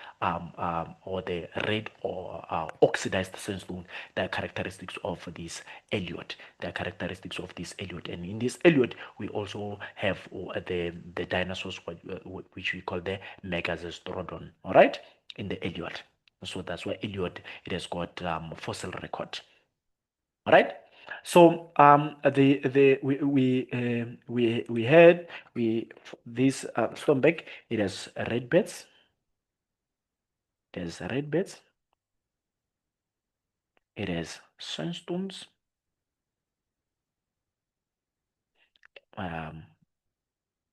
or the red or oxidized sandstone. They are characteristics of this Elliot. They are characteristics of this Elliot. And in this Elliot, we also have the dinosaurs, which we call the Megazostrodon. All right, in the Elliot. So that's why Elliot, it has got fossil record. All right. So we had this Stoneback. It has red beds. It has red beds. It has sandstones.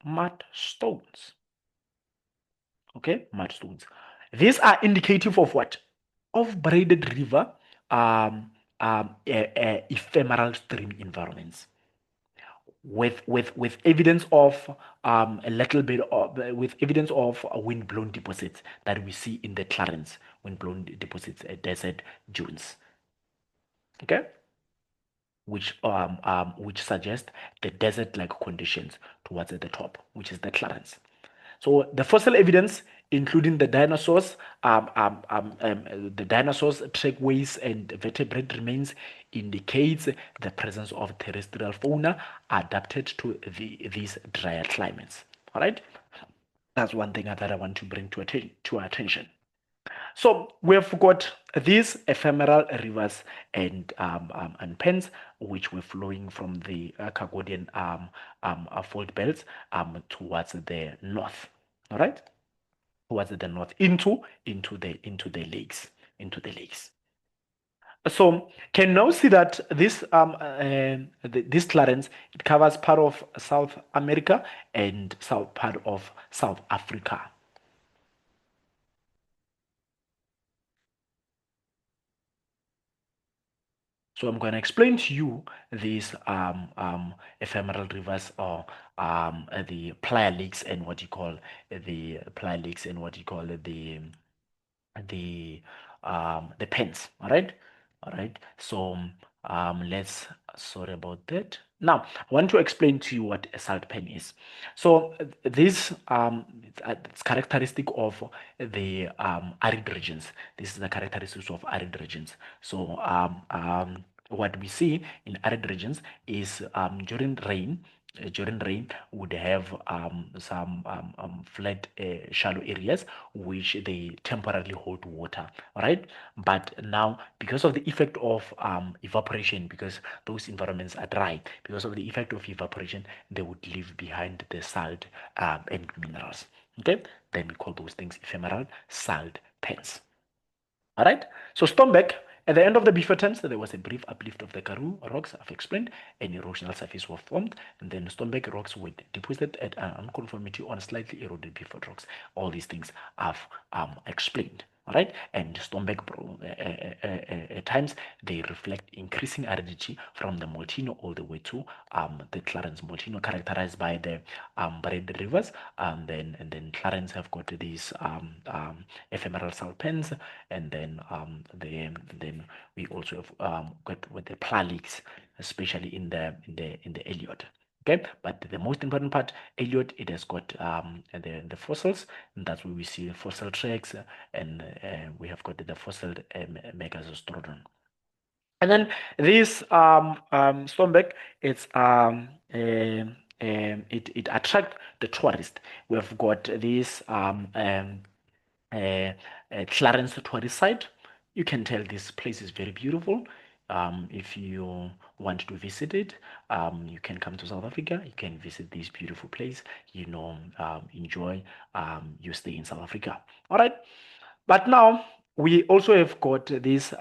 Mud stones. Okay, mud stones. These are indicative of what? Of braided river, ephemeral stream environments. With evidence of a little bit of with evidence of wind-blown deposits that we see in the Clarence wind-blown deposits, desert dunes. Okay, which suggest the desert-like conditions towards the top, which is the Clarence. So the fossil evidence, including the dinosaurs, trackways, and vertebrate remains, indicates the presence of terrestrial fauna adapted to these drier climates. All right, that's one thing that I want to bring to our attention. So we have got these ephemeral rivers and pens, which were flowing from the Cagodian fault belts towards the north. All right, towards the north into the lakes. So can now see that this Clarence, it covers part of South America and part of South Africa. So I'm going to explain to you these ephemeral rivers, or the playa lakes, and what you call the playa lakes, and what you call the pens. All right. So let's sorry about that. Now I want to explain to you what a salt pen is. So this it's characteristic of the arid regions. This is the characteristics of arid regions. So what we see in arid regions is during rain would have some flat shallow areas which they temporarily hold water. All right, but now because of the effect of evaporation, because those environments are dry, because of the effect of evaporation, they would leave behind the salt and minerals. Okay, then we call those things ephemeral salt pans. All right, so Stormback, at the end of the Before-Thames, there was a brief uplift of the Karoo rocks, I've explained, and erosional surface was formed, and then Stormback rocks were deposited at an unconformity on slightly eroded Beaufort rocks. All these things I've explained. All right, and Stormback at times they reflect increasing aridity from the Molteno all the way to the Clarence. Molteno characterized by the braided rivers, and then Clarence have got these ephemeral salt pens, and then we also have got with the plalics, especially in the Elliot. Okay, but the most important part, Elliot, it has got the fossils, and that's where we see fossil tracks, and we have got the fossil Megazostrodon. And then this Stormback, it attract the tourist. We have got this Clarence tourist site. You can tell this place is very beautiful. If you want to visit it, you can come to South Africa. You can visit this beautiful place. Enjoy your stay in South Africa. All right. But now we also have got this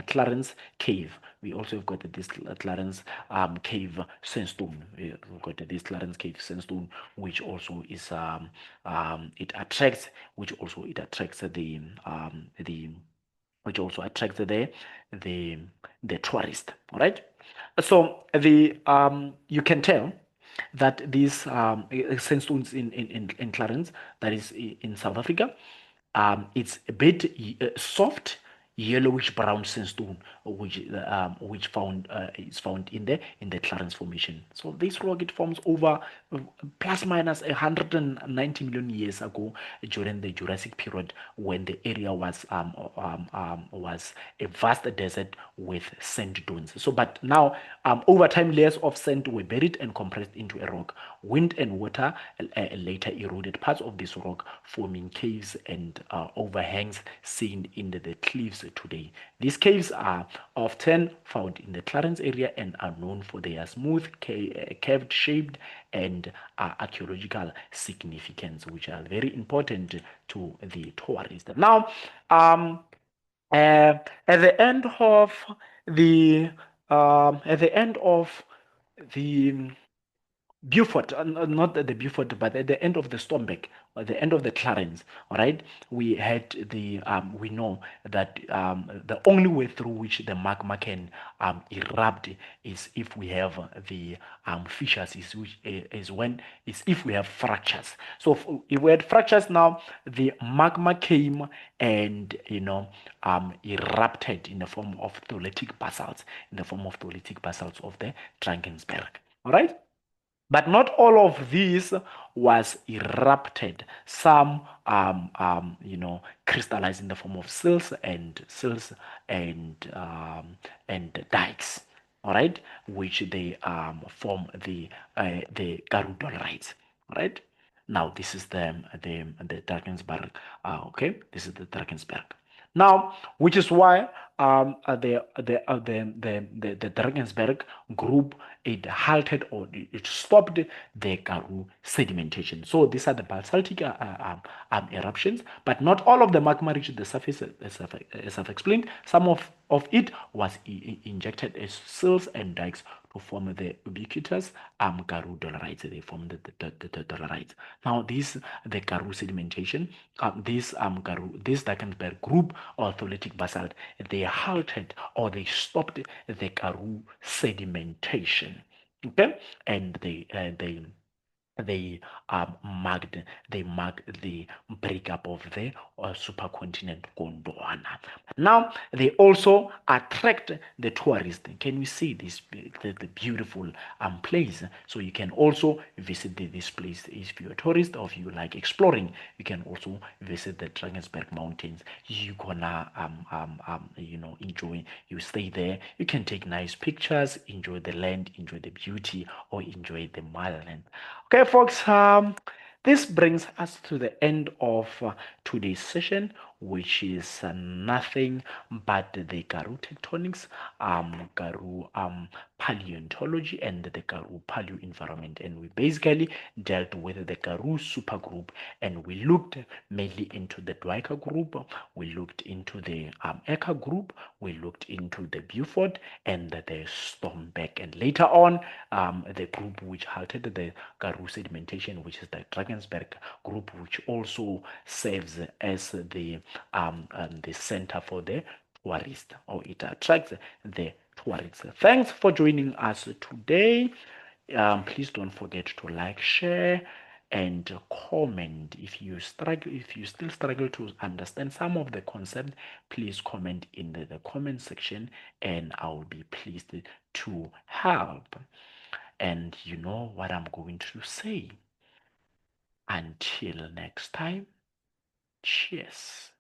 Clarence cave. We also have got this Clarence cave sandstone. We've got this Clarence cave sandstone, which also is it attracts, the which also attracts the the tourist. All right. So the you can tell that these sandstones in Clarence, that is in South Africa, it's a bit soft yellowish brown sandstone, which found is found in the Clarence Formation. So this rock, it forms over plus minus 190 million years ago during the Jurassic period, when the area was a vast desert with sand dunes. So, but now over time, layers of sand were buried and compressed into a rock. Wind and water later eroded parts of this rock, forming caves and overhangs seen in the cliffs today. These caves are often found in the Clarence area and are known for their smooth, curved shaped and archaeological significance, which are very important to the tourist. Now, at the end of the the Beaufort, not at the Beaufort, but at the end of the Stormbeck, or the end of the Clarence, all right, we had we know that the only way through which the magma can erupt is if we have the fissures, is if we have fractures. So if we had fractures now, the magma came and erupted in the form of tholaitic basalts, of the Drakensberg, all right. But not all of this was erupted. Some, crystallized in the form of sills and dikes. All right, which they form the Karoo dolerites. All right. Now this is the Drakensberg. Okay, this is the Drakensberg. Now, which is why the Drakensberg group, it halted, or it stopped the Karoo sedimentation. So these are the basaltic eruptions, but not all of the magma reached the surface, as I've explained. Some of it was injected as sills and dikes to form the ubiquitous Karoo dolerites. They form the dolerites. Now, the Karoo sedimentation, this Drakensberg group or tholaitic basalt, they halted, or they stopped the Karoo sedimentation. Okay, and they marked the breakup of the supercontinent Gondwana. Now they also attract the tourist. Can you see this the beautiful place? So you can also visit this place. If you're a tourist or if you like exploring, you can also visit the Drakensberg Mountains. You're gonna enjoy. You stay there. You can take nice pictures, enjoy the land, enjoy the beauty, or enjoy the motherland. Okay, folks, this brings us to the end of today's session, which is nothing but the Karoo tectonics, Karoo paleontology, and the Karoo paleoenvironment. And we basically dealt with the Karoo supergroup, and we looked mainly into the Dwicker group, we looked into the Eka group, we looked into the Beaufort and the Stormbeck, and later on the group which halted the Karoo sedimentation, which is the Drakensberg group, which also serves as the center for the tourist, or it attracts the tourists. Thanks for joining us today. Please don't forget to like, share, and comment. If you still struggle to understand some of the concept, please comment in the comment section, and I'll be pleased to help. And you know what I'm going to say. Until next time, cheers.